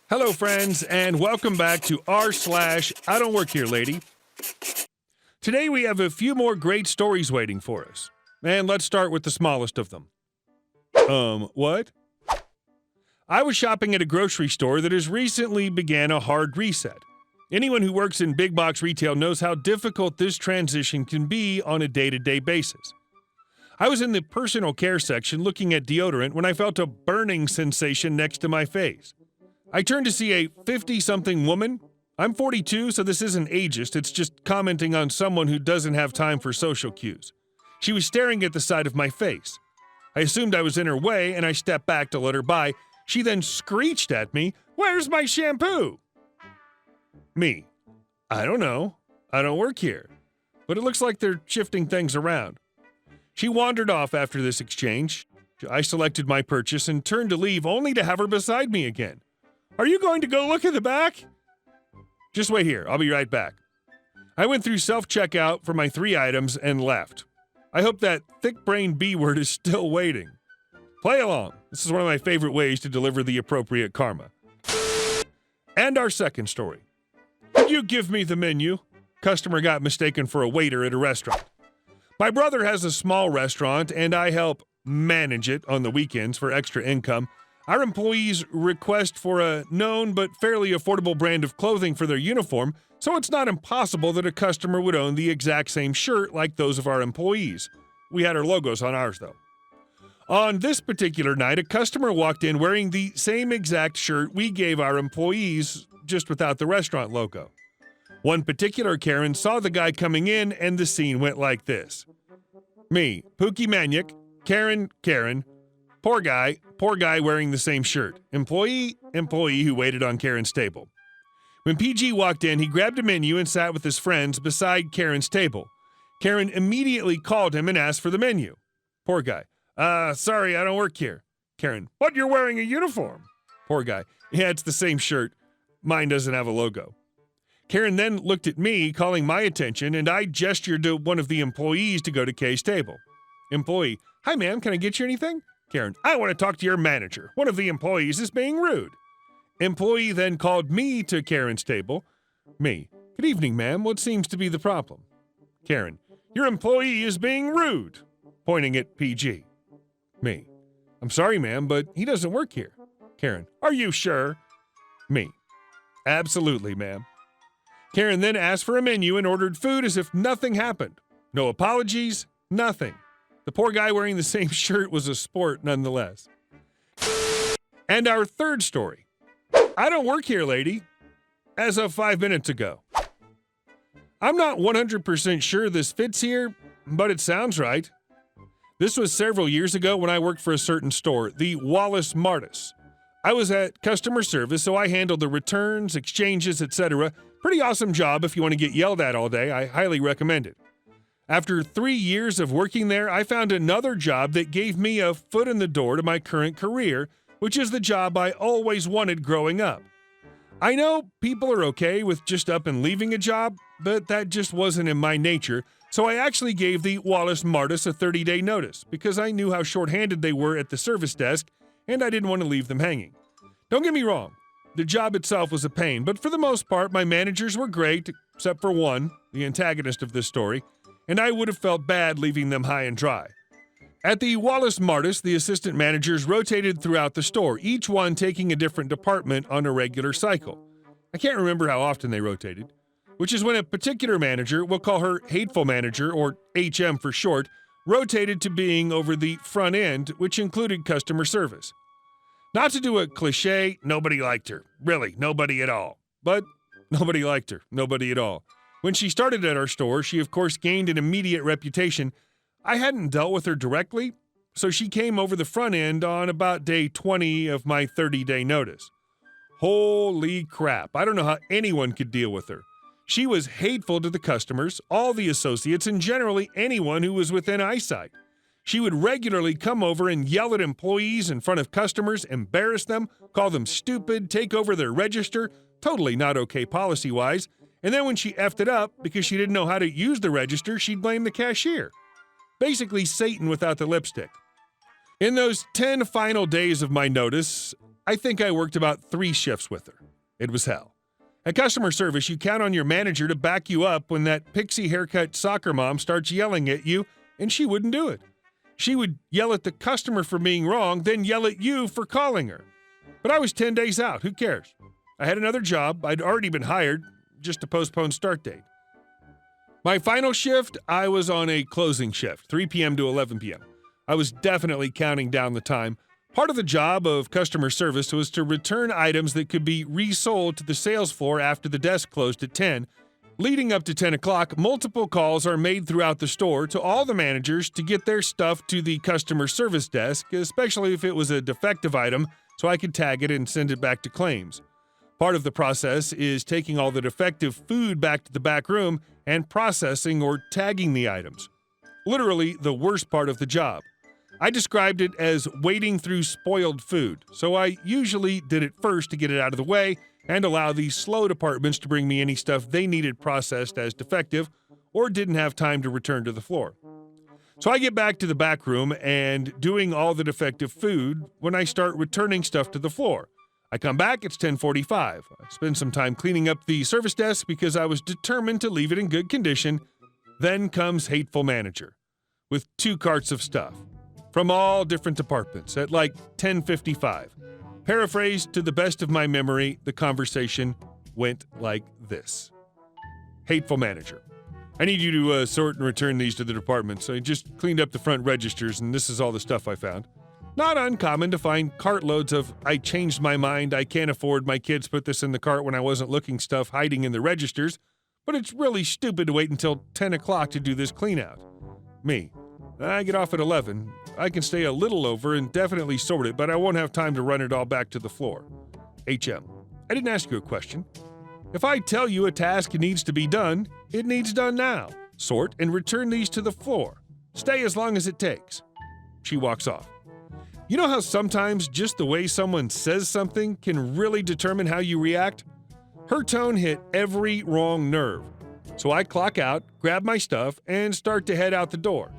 Hello, friends, and welcome back to r/IDontWorkHereLady. Today we have a few more great stories waiting for us. And let's start with the smallest of them. What? I was shopping at a grocery store that has recently began a hard reset. Anyone who works in big box retail knows how difficult this transition can be on a day-to-day basis. I was in the personal care section looking at deodorant when I felt a burning sensation next to my face. I turned to see a 50-something woman. I'm 42, so this isn't ageist, it's just commenting on someone who doesn't have time for social cues. She was staring at the side of my face. I assumed I was in her way, and I stepped back to let her by. She then screeched at me, "Where's my shampoo?" Me. I don't know. I don't work here. But it looks like they're shifting things around. She wandered off after this exchange. I selected my purchase and turned to leave, only to have her beside me again. "Are you going to go look at the back?" "Just wait here. I'll be right back." I went through self-checkout for my 3 items and left. I hope that thick-brained B-word is still waiting. Play along. This is one of my favorite ways to deliver the appropriate karma. And our second story. "Could you give me the menu?" Customer got mistaken for a waiter at a restaurant. My brother has a small restaurant, and I help manage it on the weekends for extra income. Our employees request for a known but fairly affordable brand of clothing for their uniform, so it's not impossible that a customer would own the exact same shirt like those of our employees. We had our logos on ours, though. On this particular night, a customer walked in wearing the same exact shirt we gave our employees, just without the restaurant logo. One particular Karen saw the guy coming in, and the scene went like this. Me, Pookie Maniac, Karen, poor guy wearing the same shirt. Employee who waited on Karen's table. When PG walked in, he grabbed a menu and sat with his friends beside Karen's table. Karen immediately called him and asked for the menu. Poor guy. Sorry, I don't work here." Karen. "But you're wearing a uniform." Poor guy. "Yeah, it's the same shirt. Mine doesn't have a logo." Karen then looked at me, calling my attention, and I gestured to one of the employees to go to Kay's table. Employee. "Hi, ma'am, can I get you anything?" Karen. "I want to talk to your manager. One of the employees is being rude." Employee then called me to Karen's table. Me. "Good evening, ma'am. What seems to be the problem?" Karen. "Your employee is being rude," pointing at PG. Me. "I'm sorry, ma'am, but he doesn't work here." Karen. "Are you sure?" Me. "Absolutely, ma'am." Karen then asked for a menu and ordered food as if nothing happened. No apologies, nothing. The poor guy wearing the same shirt was a sport nonetheless. And our third story. I don't work here, lady. As of 5 minutes ago. I'm not 100% sure this fits here, but it sounds right. This was several years ago when I worked for a certain store, the Wallace Martis. I was at customer service, so I handled the returns, exchanges, etc. Pretty awesome job if you want to get yelled at all day. I highly recommend it. After 3 years of working there, I found another job that gave me a foot in the door to my current career, which is the job I always wanted growing up. I know people are okay with just up and leaving a job, but that just wasn't in my nature, so I actually gave the Wallace Martis a 30-day notice because I knew how short-handed they were at the service desk, and I didn't want to leave them hanging. Don't get me wrong, the job itself was a pain, but for the most part, my managers were great, except for one, the antagonist of this story, and I would have felt bad leaving them high and dry. At the Wallace Martis, the assistant managers rotated throughout the store, each one taking a different department on a regular cycle. I can't remember how often they rotated, which is when a particular manager, we'll call her Hateful Manager, or HM for short, rotated to being over the front end, which included customer service. Not to do a cliche, nobody liked her. Really, nobody at all. But nobody liked her, nobody at all. When she started at our store, she of course gained an immediate reputation. I hadn't dealt with her directly, so she came over the front end on about day 20 of my 30-day notice. Holy crap, I don't know how anyone could deal with her. She was hateful to the customers, all the associates, and generally anyone who was within eyesight. She would regularly come over and yell at employees in front of customers, embarrass them, call them stupid, take over their register, totally not okay policy-wise, and then when she effed it up because she didn't know how to use the register, she'd blame the cashier. Basically Satan without the lipstick. In those 10 final days of my notice, I think I worked about 3 shifts with her. It was hell. At customer service, you count on your manager to back you up when that pixie haircut soccer mom starts yelling at you, and she wouldn't do it. She would yell at the customer for being wrong, then yell at you for calling her. But I was 10 days out. Who cares? I had another job. I'd already been hired, just a postponed start date. My final shift, I was on a closing shift, 3 p.m. to 11 p.m. I was definitely counting down the time. Part of the job of customer service was to return items that could be resold to the sales floor after the desk closed at 10. Leading up to 10 o'clock, multiple calls are made throughout the store to all the managers to get their stuff to the customer service desk, especially if it was a defective item, so I could tag it and send it back to claims. Part of the process is taking all the defective food back to the back room and processing or tagging the items. Literally the worst part of the job. I described it as wading through spoiled food, so I usually did it first to get it out of the way and allow these slow departments to bring me any stuff they needed processed as defective or didn't have time to return to the floor. So I get back to the back room and doing all the defective food when I start returning stuff to the floor. I come back, it's 10:45. I spend some time cleaning up the service desk because I was determined to leave it in good condition. Then comes hateful manager with 2 carts of stuff from all different departments at like 10:55. Paraphrased to the best of my memory, the conversation went like this. Hateful manager. I need you to sort and return these to the departments. I just cleaned up the front registers and this is all the stuff I found. Not uncommon to find cartloads of I changed my mind, I can't afford, my kids put this in the cart when I wasn't looking stuff hiding in the registers, but it's really stupid to wait until 10 o'clock to do this clean out. Me. I get off at 11. I can stay a little over and definitely sort it, but I won't have time to run it all back to the floor. HM. I didn't ask you a question. If I tell you a task needs to be done, it needs done now. Sort and return these to the floor. Stay as long as it takes. She walks off. You know how sometimes just the way someone says something can really determine how you react? Her tone hit every wrong nerve. So I clock out, grab my stuff, and start to head out the door.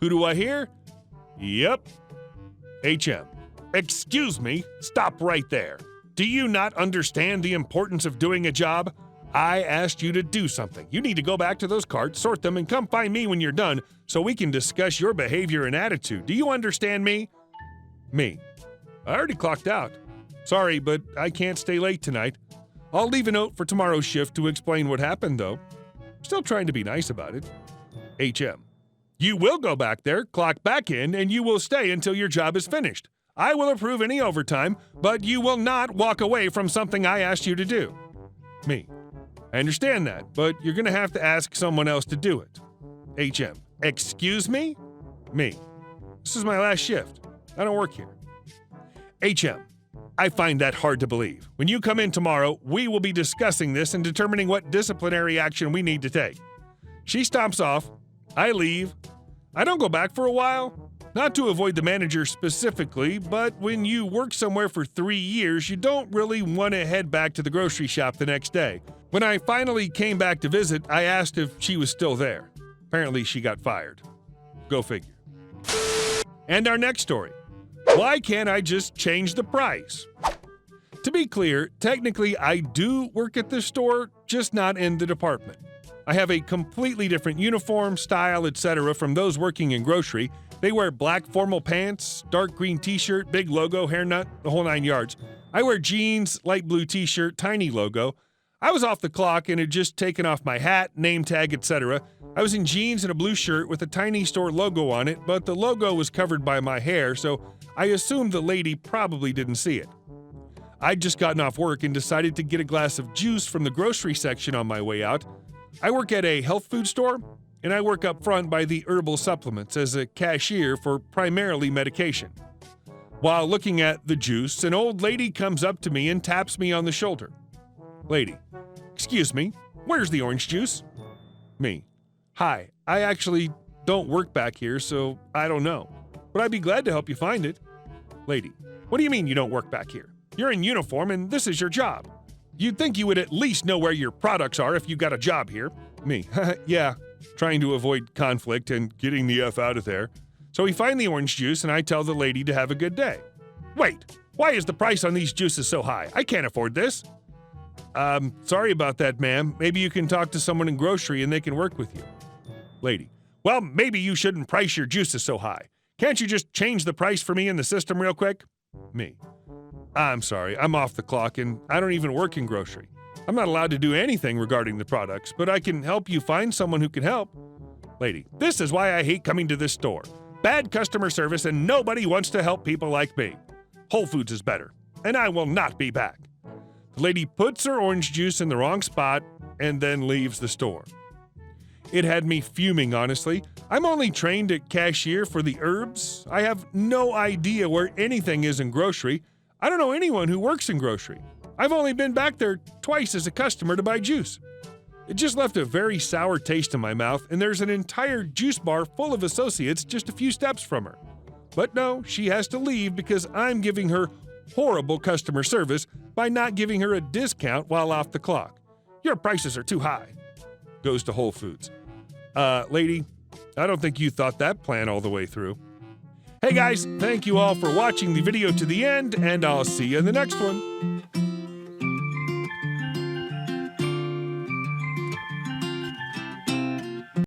Who do I hear? Yep. HM. Excuse me, stop right there. Do you not understand the importance of doing a job? I asked you to do something. You need to go back to those carts, sort them, and come find me when you're done so we can discuss your behavior and attitude. Do you understand me? Me. I already clocked out. Sorry, but I can't stay late tonight. I'll leave a note for tomorrow's shift to explain what happened, though. Still trying to be nice about it. HM. You will go back there, clock back in, and you will stay until your job is finished. I will approve any overtime, but you will not walk away from something I asked you to do. Me. I understand that, but you're going to have to ask someone else to do it. HM. Excuse me? Me. This is my last shift. I don't work here. HM. I find that hard to believe. When you come in tomorrow, we will be discussing this and determining what disciplinary action we need to take. She stomps off. I leave. I don't go back for a while. Not to avoid the manager specifically, but when you work somewhere for 3 years, you don't really want to head back to the grocery shop the next day. When I finally came back to visit, I asked if she was still there. Apparently, she got fired. Go figure. And our next story. Why can't I just change the price? To be clear, technically I do work at this store, just not in the department. I have a completely different uniform, style, etc. from those working in grocery. They wear black formal pants, dark green t-shirt, big logo, hairnet, the whole 9 yards. I wear jeans, light blue t-shirt, tiny logo. I was off the clock and had just taken off my hat, name tag, etc. I was in jeans and a blue shirt with a tiny store logo on it, but the logo was covered by my hair, so I assumed the lady probably didn't see it. I'd just gotten off work and decided to get a glass of juice from the grocery section on my way out. I work at a health food store, and I work up front by the herbal supplements as a cashier for primarily medication. While looking at the juice, an old lady comes up to me and taps me on the shoulder. Lady, excuse me, where's the orange juice? Me, hi, I actually don't work back here, so I don't know. But I'd be glad to help you find it. Lady, what do you mean you don't work back here? You're in uniform and this is your job. You'd think you would at least know where your products are if you got a job here. Me, yeah, trying to avoid conflict and getting the F out of there. So we find the orange juice and I tell the lady to have a good day. Wait, Why is the price on these juices so high? I can't afford this. Sorry about that, ma'am. Maybe you can talk to someone in grocery and they can work with you. Lady, well, maybe you shouldn't price your juices so high. Can't you just change the price for me in the system real quick? Me, I'm sorry, I'm off the clock and I don't even work in grocery. I'm not allowed to do anything regarding the products, but I can help you find someone who can help. Lady, this is why I hate coming to this store. Bad customer service and nobody wants to help people like me. Whole Foods is better, and I will not be back. The lady puts her orange juice in the wrong spot and then leaves the store. It had me fuming, honestly. I'm only trained at cashier for the herbs. I have no idea where anything is in grocery. I don't know anyone who works in grocery. I've only been back there twice as a customer to buy juice. It just left a very sour taste in my mouth, and there's an entire juice bar full of associates just a few steps from her. But no, she has to leave because I'm giving her horrible customer service by not giving her a discount while off the clock. Your prices are too high. Goes to Whole Foods. Lady, I don't think you thought that plan all the way through. Hey guys, thank you all for watching the video to the end, and I'll see you in the next one.